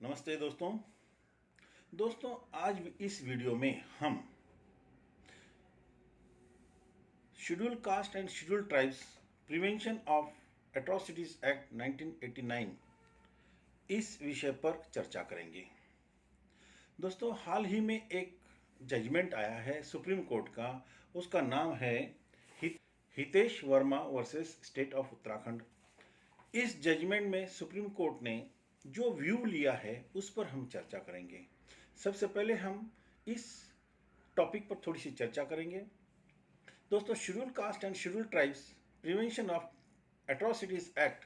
नमस्ते दोस्तों आज इस वीडियो में हम schedule caste and schedule tribes prevention of atrocities act 1989 इस विषय पर चर्चा करेंगे। दोस्तों हाल ही में एक जजमेंट आया है सुप्रीम कोर्ट का, उसका नाम है Hitesh Verma versus state of Uttarakhand. इस जजमेंट में सुप्रीम कोर्ट ने जो व्यू लिया है उस पर हम चर्चा करेंगे। सबसे पहले हम इस टॉपिक पर थोड़ी सी चर्चा करेंगे। दोस्तों schedule caste and schedule tribes prevention of atrocities act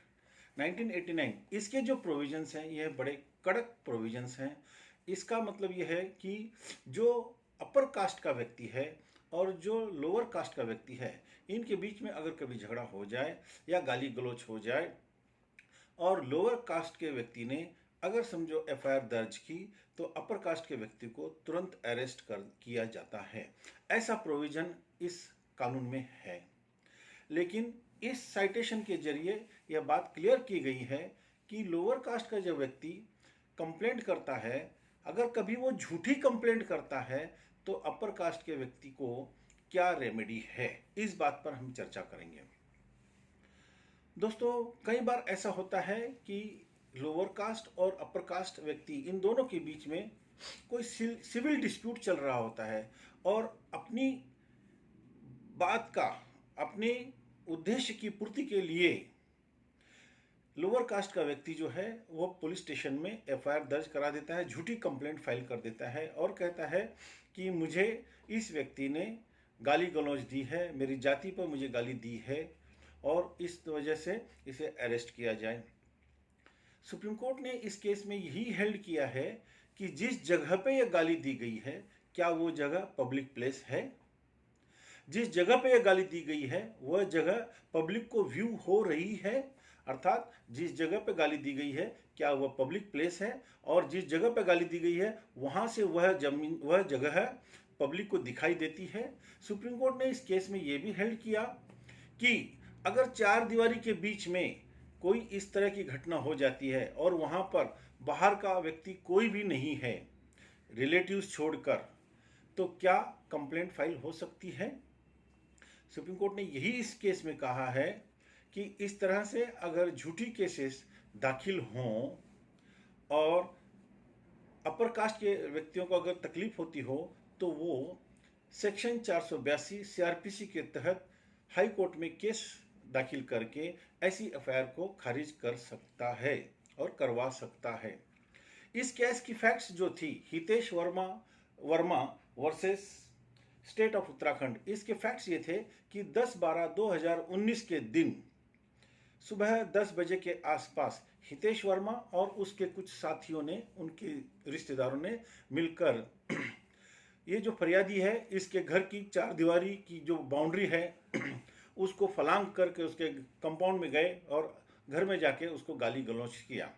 1989, इसके जो प्रोविजंस हैं यह बड़े कड़क प्रोविजंस हैं। इसका मतलब यह है कि जो अपर कास्ट का व्यक्ति है और जो लोअर कास्ट का व्यक्ति है, इनके बीच में अगर कभी झगड़ा हो जाए या गाली गलौज हो जाए और लोअर कास्ट के व्यक्ति ने अगर समझो एफआईआर दर्ज की, तो अपर कास्ट के व्यक्ति को तुरंत अरेस्ट किया जाता है। ऐसा प्रोविजन इस कानून में है। लेकिन इस साइटेशन के जरिए यह बात क्लियर की गई है कि लोअर कास्ट का जो व्यक्ति कंप्लेंट करता है, अगर कभी वो झूठी कंप्लेंट करता है तो अपर कास्ट के व्यक्ति को क्या रेमेडी है, इस बात पर हम चर्चा करेंगे। दोस्तों कई बार ऐसा होता है कि लोअर कास्ट और अपर कास्ट व्यक्ति, इन दोनों के बीच में कोई सिविल डिस्प्यूट चल रहा होता है और अपनी बात का, अपने उद्देश्य की पूर्ति के लिए लोअर कास्ट का व्यक्ति जो है वो पुलिस स्टेशन में एफआईआर दर्ज करा देता है, झूठी कंप्लेंट फाइल कर देता है और कहता है कि मुझे इस व्यक्ति ने गाली गलौज दी है, मेरी जाति पर मुझे गाली दी है और इस वजह से इसे अरेस्ट किया जाए। सुप्रीम कोर्ट ने इस केस में यही हेल्ड किया है कि जिस जगह पे यह गाली दी गई है, क्या वो जगह पब्लिक प्लेस है? जिस जगह पे यह गाली दी गई है वह जगह पब्लिक को व्यू हो रही है, अर्थात जिस जगह पे गाली दी गई है क्या वह पब्लिक प्लेस है, और जिस जगह पे गाली दी गई है वहां से वह जगह पब्लिक को दिखाई देती है। सुप्रीम कोर्ट ने इस केस में यह भी हेल्ड किया कि अगर चार दीवारी के बीच में कोई इस तरह की घटना हो जाती है और वहां पर बाहर का व्यक्ति कोई भी नहीं है, रिलेटिव्स छोड़कर, तो क्या कंप्लेंट फाइल हो सकती है? सुप्रीम कोर्ट ने यही इस केस में कहा है कि इस तरह से अगर झूठी केसेस दाखिल हों और अपर कास्ट के व्यक्तियों को अगर तकलीफ होती हो तो वो सेक्शन 482 सीआरपीसी के तहत हाई कोर्ट में केस दाखिल करके ऐसी एफआईआर को खारिज कर सकता है और करवा सकता है। इस केस की फैक्ट्स जो थी, Hitesh Verma versus state of Uttarakhand, इसके फैक्ट्स ये थे कि 10/12/2019 के दिन सुबह 10 बजे के आसपास हितेश वर्मा और उसके कुछ साथियों ने, उनके रिश्तेदारों ने मिलकर ये जो फरियादी है इसके घर की चार दीवारी की जो बाउंड्री है उसको फलांग करके उसके कंपाउंड में गए और घर में जाके उसको गाली गलौज किया।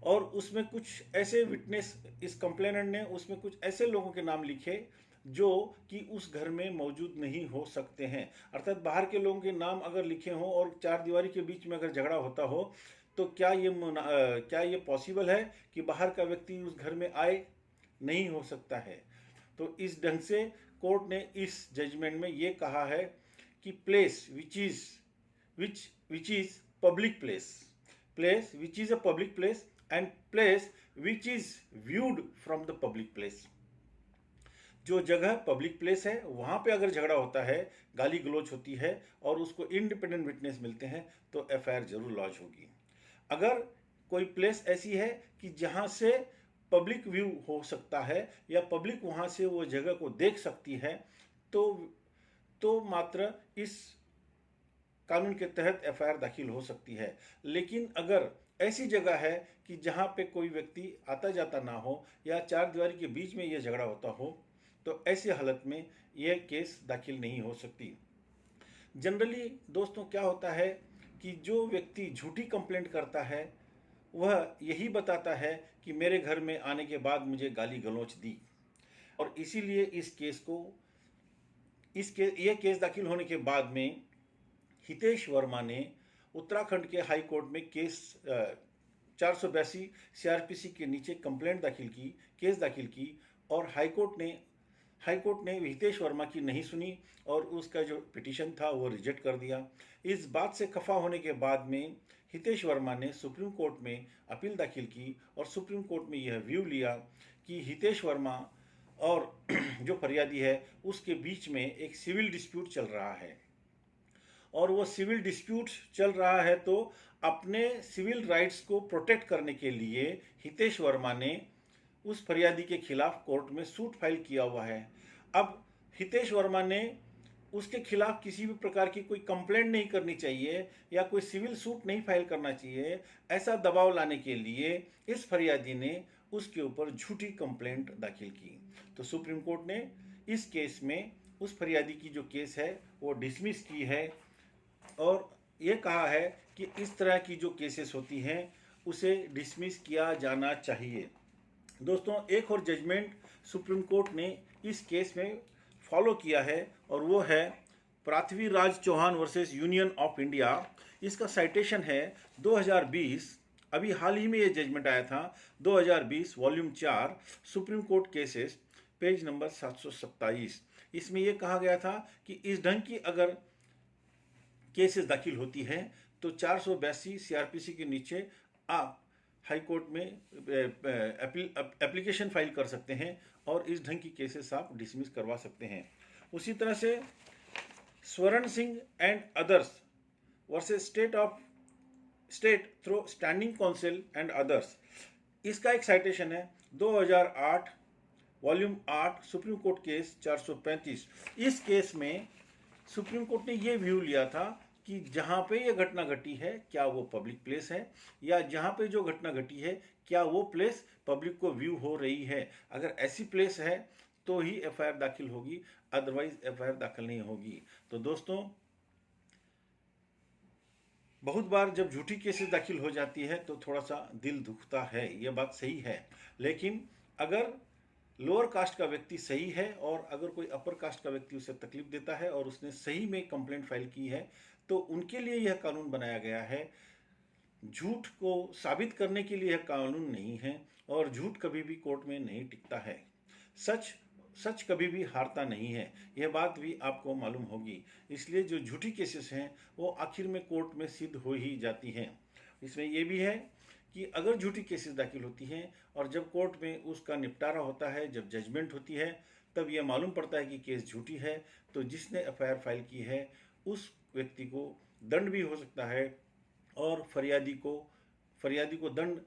और उसमें कुछ ऐसे विटनेस, इस कंप्लेनेंट ने उसमें कुछ ऐसे लोगों के नाम लिखे जो कि उस घर में मौजूद नहीं हो सकते हैं, अर्थात बाहर के लोगों के नाम अगर लिखे हों और चार दीवारी के बीच में अगर झगड़ा होता हो तो क्या ये पॉसिबल है कि बाहर का व्यक्ति उस घर में आए? नहीं हो सकता है। तो इस ढंग से कोर्ट ने इस जजमेंट में ये कहा है कि place which is public place which is a public place and place which is viewed from the public place, जो जगह पब्लिक प्लेस है वहां पे अगर झगड़ा होता है, गाली गलौज होती है और उसको इंडिपेंडेंट विटनेस मिलते हैं तो एफआईआर जरूर लॉन्च होगी। अगर कोई प्लेस ऐसी है कि जहां से पब्लिक व्यू हो सकता है या पब्लिक वहां से वो जगह को देख सकती है तो मात्र इस कानून के तहत एफआईआर दाखिल हो सकती है। लेकिन अगर ऐसी जगह है कि जहां पे कोई व्यक्ति आता जाता ना हो या चार दीवारी के बीच में यह झगड़ा होता हो तो ऐसी हालत में यह केस दाखिल नहीं हो सकती। जनरली दोस्तों क्या होता है कि जो व्यक्ति झूठी कंप्लेंट करता है वह यही बताता है कि मेरे घर में आने के बाद मुझे गाली गलौज दी, और इसीलिए यह केस दाखिल होने के बाद में हितेश वर्मा ने उत्तराखंड के हाई कोर्ट में केस 482 सीआरपीसी के नीचे कंप्लेंट दाखिल की, केस दाखिल की और हाईकोर्ट ने हितेश वर्मा की नहीं सुनी और उसका जो पिटीशन था वो रिजेक्ट कर दिया। इस बात से खफा होने के बाद में हितेश वर्मा ने सुप्रीम कोर्ट में अपील दाखिल की और सुप्रीम कोर्ट में यह व्यू लिया कि हितेश वर्मा और जो फरियादी है उसके बीच में एक सिविल डिस्प्यूट चल रहा है और वो सिविल डिस्प्यूट चल रहा है, तो अपने सिविल राइट्स को प्रोटेक्ट करने के लिए हितेश वर्मा ने उस फरियादी के खिलाफ कोर्ट में सूट फाइल किया हुआ है। अब हितेश वर्मा ने उसके खिलाफ किसी भी प्रकार की कोई कंप्लेंट नहीं करनी चाहिए या कोई सिविल सूट नहीं फाइल करना चाहिए, ऐसा दबाव लाने के लिए इस फरियादी ने उसके ऊपर झूठी कंप्लेंट दाखिल की। तो सुप्रीम कोर्ट ने इस केस में उस फरियादी की जो केस है वो डिसमिस की है और ये कहा है कि इस तरह की जो केसेस होती हैं उसे डिसमिस किया जाना चाहिए। दोस्तों, एक और जजमेंट सुप्रीम कोर्ट ने इस केस में फॉलो किया है और वो है Prithviraj Chauhan versus Union of India. इसका साइटेशन है 2020, अभी हाल ही में ये जजमेंट आया था, 2020 volume 4 supreme court cases, page number 727। इसमें यह कहा गया था कि इस ढंग की अगर केसेस दाखिल होती हैं तो 482 सीआरपीसी के नीचे आप हाई कोर्ट में एप्लीकेशन फाइल कर सकते हैं और इस ढंग की केसेस आप डिसमिस करवा सकते हैं। उसी तरह से स्वर्ण Singh and others versus state through standing council and others, इसका एक साइटेशन है 2008 वॉल्यूम 8 सुप्रीम कोर्ट केस 435। इस केस में सुप्रीम कोर्ट ने ये व्यू लिया था कि जहाँ पे ये घटना घटी है क्या वो पब्लिक प्लेस है या जहाँ पे जो घटना घटी है क्या वो प्लेस पब्लिक को व्यू हो रही है। अगर ऐसी प्लेस है तो ही एफआईआर दाखिल होगी, अदरवाइज एफआईआर दाखिल नहीं होगी। तो दोस्तों, बहुत बार जब झूठी केसेस दाखिल हो जाती है तो थोड़ा सा दिल दुखता है, ये बात सही है। लेकिन अगर लोअर कास्ट का व्यक्ति सही है और अगर कोई अपर कास्ट का व्यक्ति उसे तकलीफ देता है और उसने सही में कंप्लेंट फाइल की है तो उनके लिए यह कानून बनाया गया है। झूठ को साबित करने के लिए यह कानून नहीं है और झूठ कभी भी कोर्ट में नहीं टिकता है। सच कभी भी हारता नहीं है, यह बात भी आपको मालूम होगी। इसलिए जो झूठी केसेस हैं वो आखिर में कोर्ट में सिद्ध हो ही जाती हैं। इसमें यह भी है कि अगर झूठी केसेस दाखिल होती हैं और जब कोर्ट में उसका निपटारा होता है, जब जजमेंट होती है, तब यह मालूम पड़ता है कि केस झूठी है, तो जिसने एफआईआर फाइल की है उस व्यक्ति को दंड भी हो सकता है और फरियादी को दंड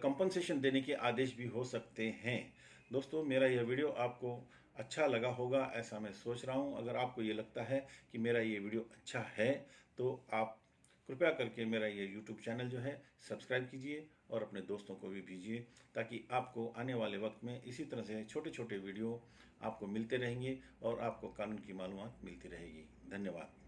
कंपनसेशन देने के आदेश भी हो सकते हैं। दोस्तों, मेरा यह वीडियो आपको अच्छा लगा होगा ऐसा मैं सोच रहा हूं। अगर आपको ये लगता है कि मेरा ये वीडियो अच्छा है तो आप कृपया करके मेरा ये YouTube चैनल जो है सब्सक्राइब कीजिए और अपने दोस्तों को भी भेजिए ताकि आपको आने वाले वक्त में इसी तरह से छोटे छोटे वीडियो आपको मिलते रहेंगे और आपको कानून की मालूमात मिलती रहेगी। धन्यवाद।